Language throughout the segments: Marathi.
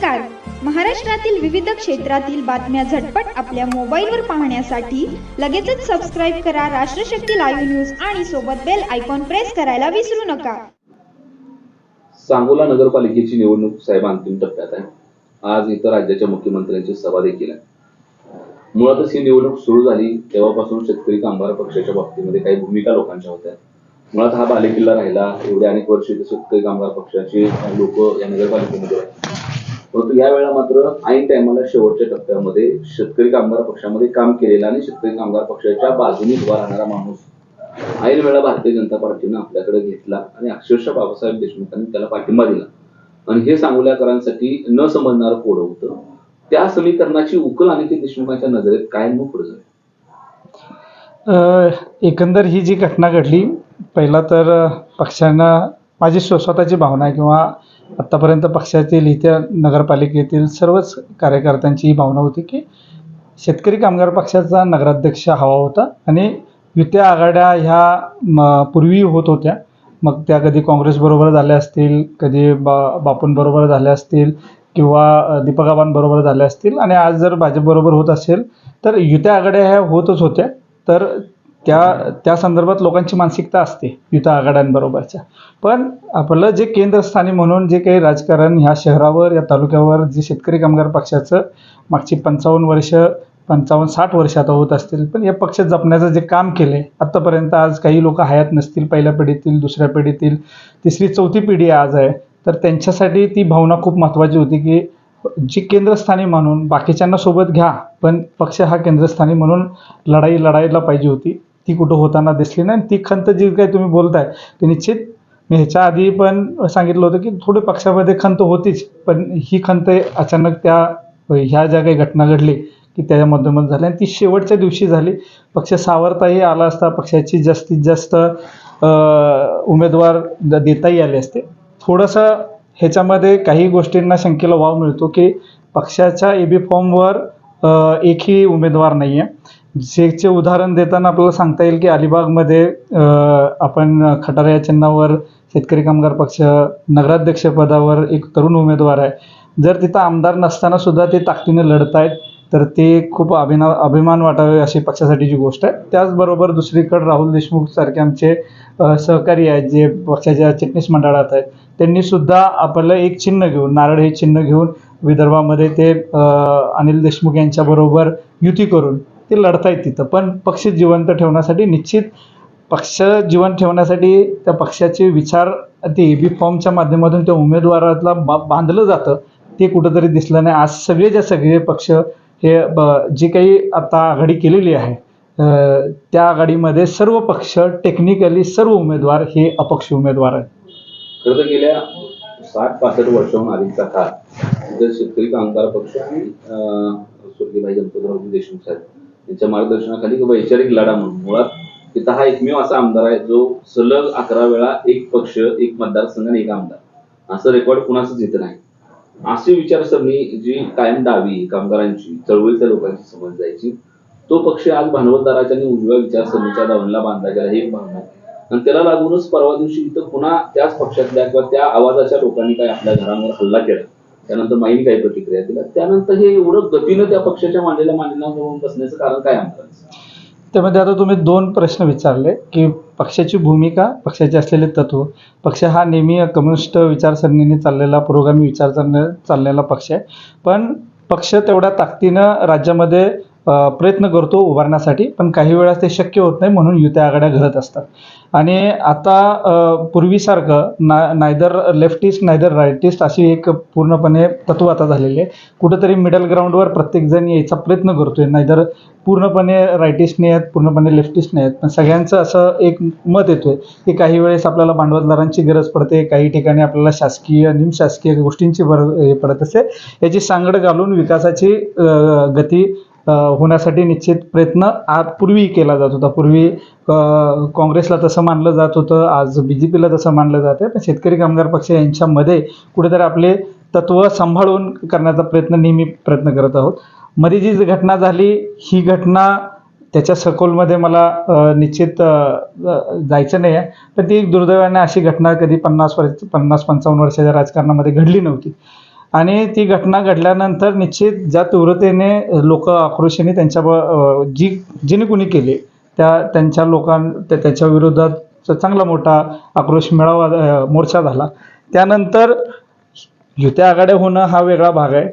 नमस्कार. महाराष्ट्रातील विविध क्षेत्रातील बातम्या झटपट आपल्या मोबाईलवर पाहण्यासाठी लगेचच सबस्क्राईब करा राष्ट्रशक्ती लाईव्ह न्यूज आणि सोबत बेल आयकॉन प्रेस करायला विसरू नका. सांगोला नगरपालिकेची निवडणूक साहेब अंतिम टप्प्यात आहे. आज इतर राज्याच्या मुख्यमंत्र्यांची सभा देखील आहे. मुळातच ही निवडणूक सुरू झाली तेव्हापासून शेतकरी कामगार पक्षाच्या बाबतीमध्ये काही भूमिका लोकांच्या होत्या. मुळात हा बालेकिल्ला राहिला. एवढे अनेक वर्ष शेतकरी कामगार पक्षाचे लोक या नगरपालिकेमध्ये आहेत. परंतु यावेळेला मात्र ऐन टायमाला शेवटच्या टप्प्यामध्ये शेतकरी कामगार पक्षामध्ये काम केलेला आणि शेतकरी कामगार पक्षाच्या बाजूने उभा राहणारा माणूस ऐन वेळा भारतीय जनता पार्टीनं आपल्याकडे घेतला आणि अक्षरशः बाबासाहेब देशमुखांनी त्याला पाठिंबा दिला. आणि हे सांगोल्याकरांसाठी न समजणारं कोड होतं. त्या समीकरणाची उकल आणि ते देशमुखांच्या नजरेत काय मग पुढे झाले. एकंदर ही जी घटना घडली, पहिला तर पक्षानं माझी स्वतःची भावना आहे किंवा आत्तापर्यंत पक्षातील इथे नगरपालिकेतील सर्वच कार्यकर्त्यांची ही भावना होती की शेतकरी कामगार पक्षाचा नगराध्यक्ष हवा होता आणि युत्या आघाड्या ह्या पूर्वी होत होत्या. मग त्या कधी काँग्रेसबरोबर झाल्या असतील, कधी बापूंबरोबर झाल्या असतील किंवा दीपकाबांबरोबर झाल्या असतील आणि आज जर भाजपबरोबर होत असेल तर युत्या आघाड्या ह्या होतच होत्या. तर त्या संदर्भात लोकांची मानसिकता असते युत्या आघाड्यांबरोबरच्या. पण आपलं जे केंद्रस्थानी म्हणून जे काही राजकारण ह्या शहरावर या तालुक्यावर जे शेतकरी कामगार पक्षाचं मागची 55-60 वर्ष आता होत असतील, पण या पक्ष जपण्याचं जे काम केलं आहे आत्तापर्यंत, आज काही लोक हयात नसतील, पहिल्या पिढीतील, दुसऱ्या पिढीतील, तिसरी चौथी पिढी आज आहे, तर त्यांच्यासाठी ती भावना खूप महत्त्वाची होती की जी केंद्रस्थानी म्हणून बाकीच्यांना सोबत घ्या पण पक्ष हा केंद्रस्थानी म्हणून लढायला पाहिजे होती. ती कुठं होताना दिसली नाही. ती खंत जी काही तुम्ही बोलताय ते निश्चित मी ह्याच्या आधी पण सांगितलं होतं की थोडी पक्षामध्ये खंत होतीच, पण ही खंत अचानक ह्या ज्या काही घटना घडली की त्याच्या माध्यमातून झाली आणि ती शेवटच्या दिवशी झाली. पक्ष सावरताही आला असता, पक्षाची जास्तीत जास्त उमेदवार देताही आले असते. थोडंसं ह्याच्यामध्ये काही गोष्टींना शंकेला वाव मिळतो की पक्षाच्या एबी फॉर्मवर एकही उमेदवार नाही आहे. जेचे उदाहरण देताना आपल्याला सांगता येईल की अलिबागमध्ये आपण खटारा या चिन्हावर शेतकरी कामगार पक्ष नगराध्यक्षपदावर एक तरुण उमेदवार आहे. जर तिथं आमदार नसताना सुद्धा ते ताकदीने लढत आहेत तर ते खूप अभिमान वाटावे अशी पक्षासाठीची गोष्ट आहे. त्याचबरोबर दुसरीकडे राहुल देशमुख सारखे आमचे सहकारी आहेत जे पक्षाच्या चिटणीस मंडळात आहेत, त्यांनी सुद्धा आपलं एक चिन्ह घेऊन, नारळ हे चिन्ह घेऊन विदर्भामध्ये ते अनिल देशमुख यांच्याबरोबर युती करून ते लढतायत तिथं. पण पक्ष जिवंत ठेवण्यासाठी, निश्चित पक्ष जिवंत ठेवण्यासाठी त्या पक्षाचे विचार ते एबी फॉर्मच्या माध्यमातून त्या उमेदवाराला बांधलं जातं, ते कुठंतरी दिसलं नाही. आज सगळे पक्ष हे जी काही आता आघाडी केलेली आहे त्या आघाडीमध्ये सर्व पक्ष टेक्निकली सर्व उमेदवार हे अपक्ष उमेदवार आहेत. खरं तर गेल्या 60-65 वर्षाहून अधिकचा काळ शेतकरी कामगार पक्ष आणि स्वर्गीय भाई गणपतरावजी देशमुख साहेब यांच्या मार्गदर्शनाखाली वैचारिक लढा म्हणून मुळात तिथं हा एकमेव असा आमदार आहे जो सलग 11 वेळा एक पक्ष, एक मतदारसंघ आणि एक आमदार असं रेकॉर्ड कुणाचंच इथं नाही. अशी विचारसरणी जी कायम डावी कामगारांची, चळवळीच्या लोकांची समज जायची, तो पक्ष आज भांडवलदाराच्या आणि उजव्या विचारसरणीच्या दावणीला बांधला गेला. ही एक भावना आहे. आणि त्याला लागूनच परवा दिवशी इथं पुन्हा त्याच पक्षातल्या किंवा त्या आवाजाच्या लोकांनी काय आपल्या घरांवर हल्ला केला, त्यानंतर माईने काही प्रतिक्रिया दिल्या, त्यानंतर हे एवढं गतीनं त्या पक्षाच्या मांडीला जाऊन बसण्याचं कारण काय आमदार? त्यामध्ये आता तुम्ही 2 प्रश्न विचारले की पक्षाची भूमिका, पक्षाचे असलेले तत्व. पक्ष हा नेहमी कम्युनिस्ट विचारसरणीने चाललेला, पुरोगामी विचारसरणीने चाललेला पक्ष आहे. पण पक्ष तेवढ्या ताकदीनं राज्यामध्ये प्रयत्न करतो उभारण्यासाठी, पण काही वेळा ते शक्य होत नाही म्हणून युत्या आघाड्या घडत असतात. आणि आता पूर्वीसारखं नायदर लेफ्टिस्ट नायदर रायटिस्ट अशी एक पूर्णपणे तत्व आता झालेली आहे. कुठंतरी मिडल ग्राउंडवर प्रत्येकजण यायचा प्रयत्न करतोय. नायदर पूर्णपणे रायटिस्ट नाही आहेत, पूर्णपणे लेफ्टिस्ट नाही आहेत, पण सगळ्यांचं असं एक मत येतोय की काही वेळेस आपल्याला भांडवलदारांची गरज पडते, काही ठिकाणी आपल्याला शासकीय निमशासकीय गोष्टींची हे पडत असते. याची सांगड घालून विकासाची गती होण्यासाठी निश्चित प्रयत्न पूर्वी केला जात होता. पूर्वी काँग्रेसला तसं मानलं जात होतं, आज BJPला तसं मानलं जातं. पण शेतकरी कामगार पक्ष यांच्यामध्ये कुठेतरी आपले तत्व सांभाळून करण्याचा नेहमी प्रयत्न करत आहोत. मध्ये जी घटना झाली, ही घटना त्याच्या सखोलमध्ये मला निश्चित जायचं नाही आहे, पण ती एक दुर्दैवाने अशी घटना कधी 50-55 वर्षाच्या राजकारणामध्ये घडली नव्हती. आणि ती घटना घडल्यानंतर निश्चित ज्या तीव्रतेने लोक आक्रोशाने जिने कुणी केले त्यांच्या त्याच्या विरोधात चांगला मोठा आक्रोश मोर्चा झाला. त्यानंतर युत्या आघाड्या होणं हा वेगळा भाग आहे.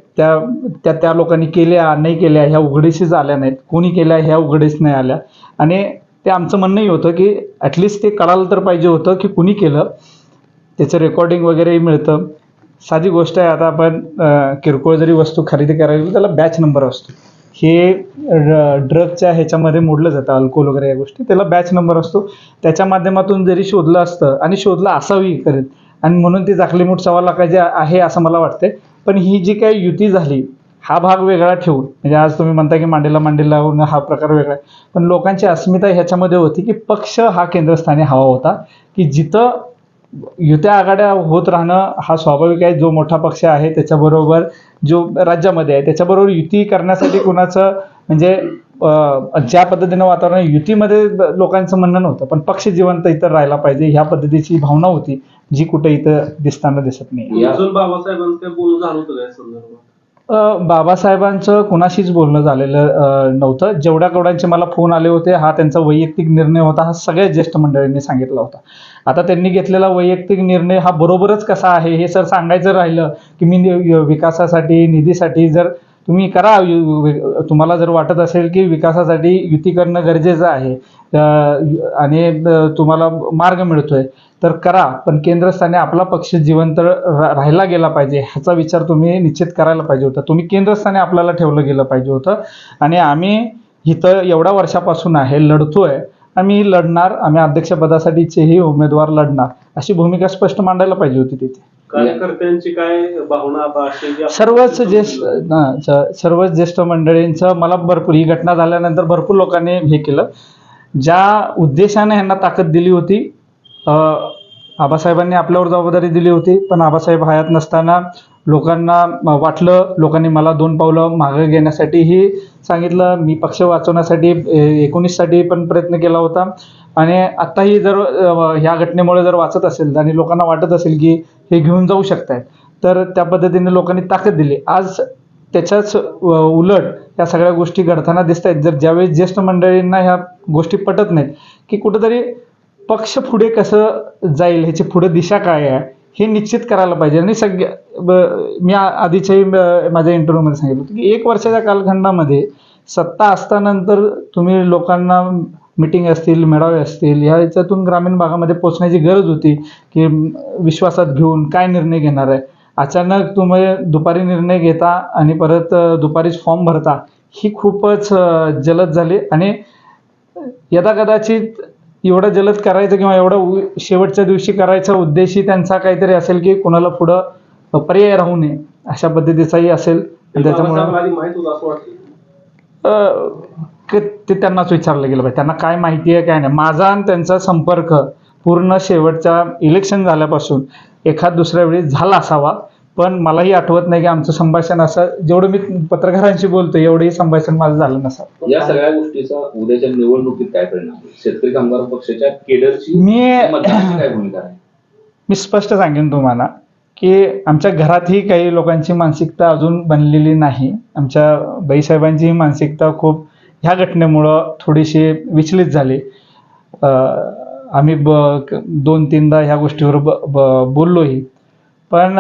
त्या लोकांनी केल्या नाही केल्या ह्या उघडीशीच आल्या नाहीत, कोणी केल्या ह्या उघडीस नाही आल्या. आणि ते आमचं म्हणणंही होतं की ॲटलिस्ट ते कळालं तर पाहिजे होतं की कुणी केलं, त्याचं रेकॉर्डिंग वगैरेही मिळतं. साधी गोष्ट आहे, आता आपण किरकोळ जरी वस्तू खरेदी करायला त्याला बॅच नंबर असतो. हे ड्रगच्या ह्याच्यामध्ये मोडलं जातं, अल्कोहोल वगैरे या गोष्टी, त्याला बॅच नंबर असतो. त्याच्या माध्यमातून जरी शोधलं असतं आणि शोधलं असावी करेल, आणि म्हणून ती जाकलीमूठ 1.25 लाखाची आहे असं मला वाटते. पण ही जी काही युती झाली हा भाग वेगळा ठेवून, म्हणजे आज तुम्ही म्हणता की मांडीला लावून हा प्रकार वेगळा आहे, पण लोकांची अस्मिता ह्याच्यामध्ये होती की पक्ष हा केंद्रस्थानी हवा होता, की जिथं युत्या आघाड्या होत राहणं हा स्वाभाविक आहे. जो मोठा पक्ष आहे त्याच्याबरोबर जो राज्यामध्ये आहे त्याच्याबरोबर युती करण्यासाठी कुणाचं म्हणजे ज्या पद्धतीनं वातावरण युतीमध्ये लोकांचं म्हणणं नव्हतं, पण पक्ष जिवंत इथं राहायला पाहिजे ह्या पद्धतीची भावना होती, जी कुठे इथं दिसत नाही. बाबासाहेबांचं बोलणं झालं होतं या संदर्भात? बाबासाहेबांचं कुणाशीच बोलणं झालेलं नव्हतं. जेवढ्या कवड्यांचे मला फोन आले होते हा त्यांचा वैयक्तिक निर्णय होता, हा सगळ्या ज्येष्ठ मंडळींनी सांगितला होता. आता त्यांनी घेतलेला वैयक्तिक निर्णय हा बरोबरच कसा आहे हे सर सांगायचं राहिलं की मी विकासासाठी निधीसाठी जर तुम्ही करा, तुम्हाला जर वाटत असेल की विकासासाठी युती करणं गरजेचं आहे आणि तुम्हाला मार्ग मिळतोय तर करा, पण केंद्रस्थानी आपला पक्ष जिवंत राहिला गेला पाहिजे ह्याचा विचार तुम्ही निश्चित करायला पाहिजे होता. तुम्ही केंद्रस्थानी आपल्याला ठेवलं गेलं पाहिजे होतं. आणि आम्ही इथं एवढ्या वर्षापासून आहे, लढतोय, आम्ही लढणार, आम्ही अध्यक्षपदासाठीचेही उमेदवार लढणार अशी भूमिका स्पष्ट मांडायला पाहिजे होती तिथे. कार्यकर्त्यांची काय भावना आता अशी? सर्वच ज्येष्ठ मंडळींचं मला भरपूर, ही घटना झाल्यानंतर भरपूर लोकांनी हे केलं. ज्या उद्देशाने ह्यांना ताकद दिली होती, आबासाहेबांनी आपल्यावर जबाबदारी दिली होती, पण आबासाहेब हयात नसताना लोकांना वाटलं, लोकांनी मला 2 पावलं मागे घेण्यासाठीही सांगितलं. मी पक्ष वाचवण्यासाठी 19 साठी पण प्रयत्न केला होता. आणि आत्ताही जर ह्या घटनेमुळे जर वाचत असेल आणि लोकांना वाटत असेल की हे घेऊन जाऊ शकतायत तर त्या पद्धतीने लोकांनी ताकद दिली. आज त्याच्याच उलट या सगळ्या गोष्टी घडताना दिसत आहेत. जर ज्यावेळेस ज्येष्ठ मंडळींना ह्या गोष्टी पटत नाहीत की कुठंतरी पक्ष पुढे कसं जाईल, ह्याची पुढे दिशा काय आहे हे निश्चित करायला पाहिजे. आणि मी आधीच्याही माझ्या इंटरव्ह्यूमध्ये सांगितलं होतं की 1 वर्षाच्या कालखंडामध्ये सत्ता असतानंतर तुम्ही लोकांना मिटिंग असतील, मेळावे असतील, ह्याच्यातून ग्रामीण भागामध्ये पोहोचण्याची गरज होती की विश्वासात घेऊन काय निर्णय घेणार आहे. अचानक तुम्ही दुपारी निर्णय घेता आणि परत दुपारीच फॉर्म भरता, ही खूपच जलद झाली. आणि कदाचित एवढं जलद करायचं किंवा एवढं शेवटच्या दिवशी करायचा उद्देशही त्यांचा काहीतरी असेल की कोणाला पुढं पर्याय राहू नये अशा पद्धतीचाही असेल. त्याच्यामुळे ते त्यांनाच विचारलं गेलं पाहिजे, त्यांना काय माहिती आहे काय नाही. माझा आणि त्यांचा संपर्क पूर्ण शेवटच्या इलेक्शन झाल्यापासून एखाद दुसऱ्या वेळी झाला असावा, पण मलाही आठवत नाही की आमचं संभाषण असं, जेवढं मी पत्रकारांशी बोलतो एवढंही संभाषण माझं झालं नसावं. या सगळ्या गोष्टीचा उद्याच्या निवडणुकीत काय परिणाम होईल? शेतकरी कामगार पक्षाच्या केडरची काय भूमिका आहे? मी स्पष्ट सांगेन तुम्हाला की आमच्या घरातही काही लोकांची मानसिकता अजून बनलेली नाही. आमच्या बाईसाहेबांचीही मानसिकता खूप ह्या घटनेमुळं थोडीशी विचलित झाली. आम्ही 2-3दा ह्या गोष्टीवर बोललोही, पण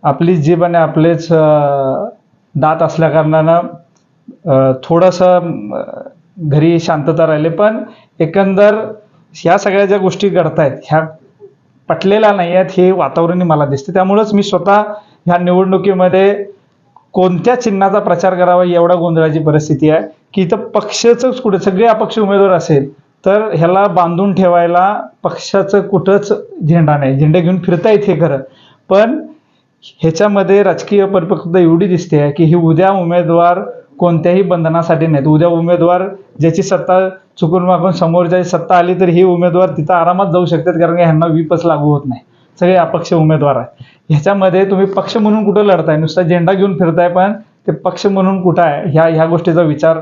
आपली जीभ आणि आपलेच दात असल्या कारणानं थोडंसं घरी शांतता राहिली. पण एकंदर ह्या सगळ्या ज्या गोष्टी घडतायत ह्या पटलेल्या नाही आहेत हे वातावरणही मला दिसते. त्यामुळंच मी स्वतः ह्या निवडणुकीमध्ये कोणत्या चिन्हाचा प्रचार करावा एवढा गोंधळाची परिस्थिती आहे की इथं पक्षाचंच कुठं सगळे अपक्ष उमेदवार असेल तर ह्याला बांधून ठेवायला पक्षाचं कुठंच झेंडा नाही. झेंडे घेऊन फिरता येते खरं, पण ह्याच्यामध्ये राजकीय परिपक्वता एवढी दिसते आहे की ही उद्या उमेदवार कोणत्याही बंधनासाठी नाहीत. उद्या उमेदवार ज्याची सत्ता चुकून मागून समोर ज्याची सत्ता आली तर ही उमेदवार तिथं आरामात जाऊ शकतात, कारण की ह्यांना विपच लागू होत नाही. सगळे अपक्ष उमेदवार आहे. ह्याच्यामध्ये तुम्ही पक्ष म्हणून कुठं लढताय, नुसता झेंडा घेऊन फिरताय, पण ते पक्ष म्हणून कुठं आहे ह्या गोष्टीचा विचार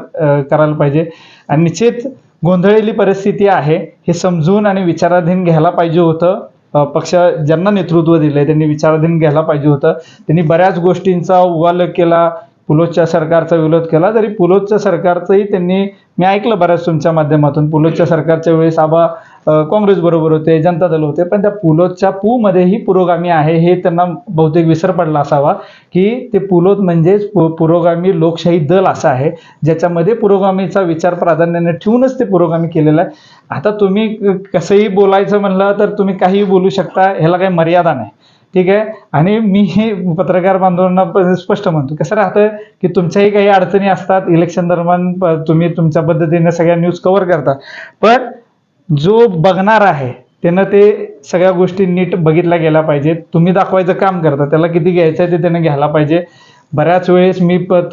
करायला पाहिजे. आणि निश्चित गोंधळलेली परिस्थिती आहे हे समजून आणि विचाराधीन घ्यायला पाहिजे होतं पक्ष ज्यांना नेतृत्व दिलं आहे त्यांनी विचाराधीन घ्यायला पाहिजे होतं. त्यांनी बऱ्याच गोष्टींचा उगालक केला, पुलोदच्या सरकारचा विरोध केला. जरी पुलोदच्या सरकारचंही त्यांनी, मी ऐकलं बऱ्याच तुमच्या माध्यमातून, पुलोदच्या सरकारच्या वेळेस आबा काँग्रेस बरोबर होते, जनता दल होते, पण त्या पुलोदच्या मध्येही पुरोगामी आहे हे त्यांना बहुतेक विसर पडला असावा की ते पुलोद म्हणजेच पुरोगामी लोकशाही दल असं आहे ज्याच्यामध्ये पुरोगामीचा विचार प्राधान्याने ठेवूनच ते पुरोगामी केलेलं आहे. आता तुम्ही कसंही बोलायचं म्हणलं तर तुम्ही काहीही बोलू शकता, ह्याला काही मर्यादा नाही, ठीक आहे. आणि मी हे पत्रकार बांधवांना स्पष्ट म्हणतो, कसं राहतं की तुमच्याही काही अडचणी असतात, इलेक्शन दरम्यान तुम्ही तुमच्या पद्धतीने सगळ्या न्यूज कव्हर करता, पण जो बघणार आहे त्यानं ते सगळ्या गोष्टी नीट बघितल्या गेल्या पाहिजेत. तुम्ही दाखवायचं काम करता, त्याला किती घ्यायचं आहे ते त्यानं घ्यायला पाहिजे. बऱ्याच वेळेस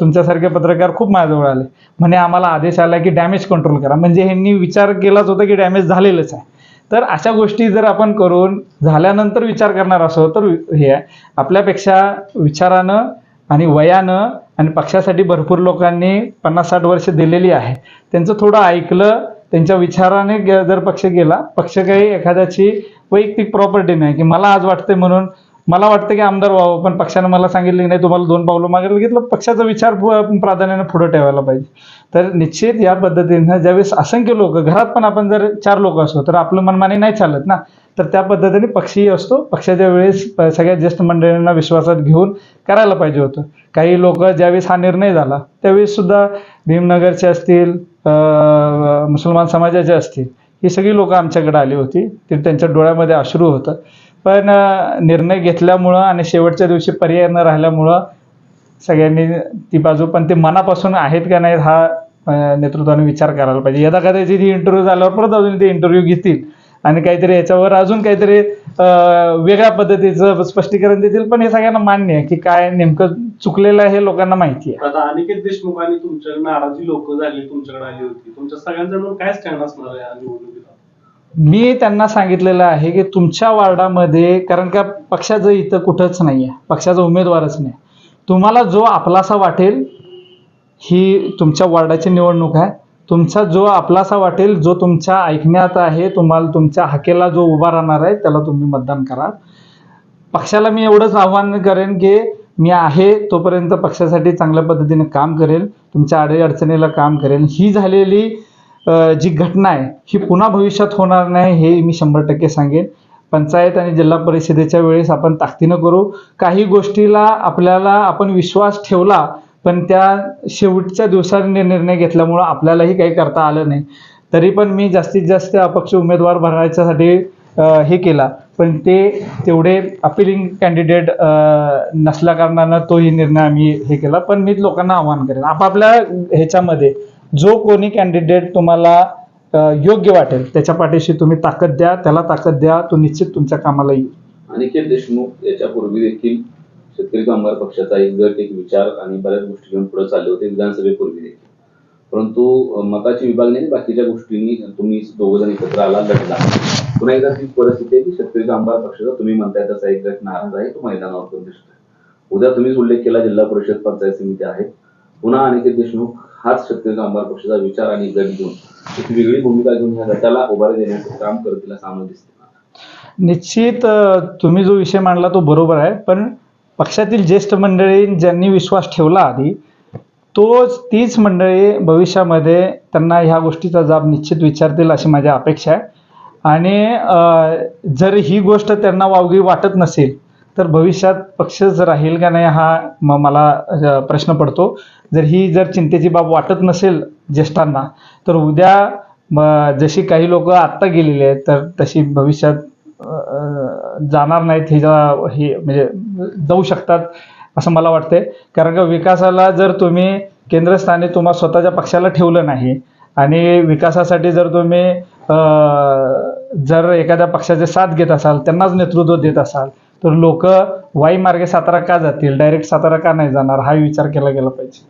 तुमच्यासारखे पत्रकार खूप माझ्याजवळ आले, म्हणे आम्हाला आदेश आला की डॅमेज कंट्रोल करा, म्हणजे ह्यांनी विचार केलाच होता की डॅमेज झालेलंच आहे. तर अशा गोष्टी जर आपण करून झाल्यानंतर विचार करणार असो तर हे आहे, आपल्यापेक्षा विचारानं आणि वयानं आणि पक्षासाठी भरपूर लोकांनी 50-60 वर्ष दिलेली आहे, त्यांचं थोडं ऐकलं, त्यांच्या विचाराने जर पक्ष गेला, पक्ष काही एखाद्याची वैयक्तिक प्रॉपर्टी नाही की मला आज वाटते म्हणून मला वाटतं की आमदार व्हावं, पण पक्षानं मला सांगितलं की नाही तुम्हाला 2 पावलं मागे घेतलं, पक्षाचा विचार प्राधान्याने पुढे ठेवायला पाहिजे. तर निश्चित या पद्धतीनं ज्यावेळेस असंख्य लोक, घरात पण आपण जर 4 लोक असतो तर आपलं मनमानी नाही चालत ना, तर त्या पद्धतीने पक्षही असतो. पक्षाच्या वेळेस सगळ्या ज्येष्ठ मंडळींना विश्वासात घेऊन करायला पाहिजे होतं. काही लोक ज्यावेळेस हा निर्णय झाला त्यावेळेस सुद्धा भीमनगरचे असतील, मुसलमान समाजाचे असतील, ही सगळी लोक आमच्याकडे आली होती, ते त्यांच्या डोळ्यामध्ये अश्रू होतं. पण निर्णय घेतल्यामुळं आणि शेवटच्या दिवशी पर्याय न राहिल्यामुळं सगळ्यांनी ती बाजू, पण ते मनापासून आहेत का नाहीत हा नेतृत्वाने विचार करायला पाहिजे. यदा कदाचित ही इंटरव्ह्यू झाल्यावर परत अजून ते इंटरव्ह्यू घेतील आणि काहीतरी याच्यावर अजून काहीतरी वेगळ्या पद्धतीचं स्पष्टीकरण देतील, पण हे सगळ्यांना मान्य आहे की काय नेमकं चुकलेलं आहे हे लोकांना माहिती आहे. आता अनिकेत देशमुख आणि तुमच्याकडे नाराजी लोक झाली, तुमच्याकडे आली होती, तुमच्या सगळ्यांचं काय स्टँड असणार आहे या निवडणुकीत? मी त्यांना सांगितलेलं आहे की तुमच्या वार्डामध्ये, कारण का पक्षाचं इथं कुठंच नाही आहे, पक्षाचा उमेदवारच नाही, तुम्हाला जो आपलासा वाटेल, ही तुमच्या वार्डाची निवडणूक आहे, तुमचा जो आपलासा वाटेल, जो तुमच्या ऐकण्यात आहे, तुम्हाला तुमच्या हाकेला जो उभा राहणार आहे त्याला तुम्ही मतदान करा. पक्षाला मी एवढंच आव्हान करेन की मी आहे तोपर्यंत पक्षासाठी चांगल्या पद्धतीने काम करेल, तुमच्या अडचणीला काम करेल. ही झालेली जी घटना आहे ही पुन्हा भविष्यात होणार नाही हे मी 100% सांगेन. पंचायत आणि जिल्हा परिषदेच्या वेळेस आपण ताकदीनं करू. काही गोष्टीला आपल्याला आपण विश्वास ठेवला, पण त्या शेवटच्या दिवसांनी निर्णय घेतल्यामुळं आपल्यालाही काही करता आलं नाही. तरी पण मी जास्तीत जास्त अपक्ष उमेदवार भरण्याच्यासाठी हे केला, पण ते तेवढे अपिलिंग कॅन्डिडेट नसल्याकारणानं तोही निर्णय आम्ही हे केला. पण मी लोकांना आवाहन करेन, आपापल्या ह्याच्यामध्ये जो कोणी कॅन्डिडेट तुम्हाला योग्य वाटेल त्याच्या पाठीशी तुम्ही ताकद द्या, त्याला ताकद द्या, तो निश्चित तुमच्या कामाला येईल. अनिकेत देशमुख याच्यापूर्वी देखील शेतकरी कामगार पक्षाचा एक गट, एक विचार आणि बऱ्याच गोष्टी घेऊन पुढे चालले होते विधानसभेपूर्वी देखील, परंतु मताची विभागणी आणि बाकीच्या गोष्टींनी तुम्ही 2 जण एकत्र आला, लढला. पुन्हा एकदा ती परिस्थिती आहे की शेतकरी कामगार पक्षाचा तुम्ही म्हणताय तसा एक गट नाराज आहे, तो मैदानावर पण दिसतोय. उद्या तुम्हीच उल्लेख केला जिल्हा परिषद पंचायत समिती आहे, पुन्हा अनिकेत देशमुख हाच शेतकरी कामगार पक्षाचा विचार आणि गट घेऊन एक वेगळी भूमिका घेऊन ह्या गटाला उभारी देण्याचं काम करतील असं आम्हाला दिसतं. निश्चित तुम्ही जो विषय मांडला तो बरोबर आहे, पण पक्षातील ज्येष्ठ मंडळी ज्यांनी विश्वास ठेवला आधी, तीच मंडळी भविष्यामध्ये त्यांना ह्या गोष्टीचा जाब निश्चित विचारतील अशी माझी अपेक्षा आहे. आणि जर ही गोष्ट त्यांना वावगी वाटत नसेल तर भविष्यात पक्षच राहील का नाही हा मला प्रश्न पडतो. जर चिंतेची बाब वाटत नसेल ज्येष्ठांना तर उद्या जशी काही लोक आत्ता गेलेली आहेत तर तशी भविष्यात जाणार नाहीत, हे म्हणजे जाऊ शकतात असं मला वाटतंय. कारण का विकासाला जर तुम्ही केंद्रस्थानी तुम्हा स्वतःच्या पक्षाला ठेवलं नाही आणि विकासासाठी जर तुम्ही जर एखाद्या पक्षाचे साथ घेत असाल, त्यांनाच नेतृत्व देत असाल, तर लोक वाई मार्गे सातारा का जातील, डायरेक्ट सातारा का नाही जाणार, हा विचार केला गेला पाहिजे.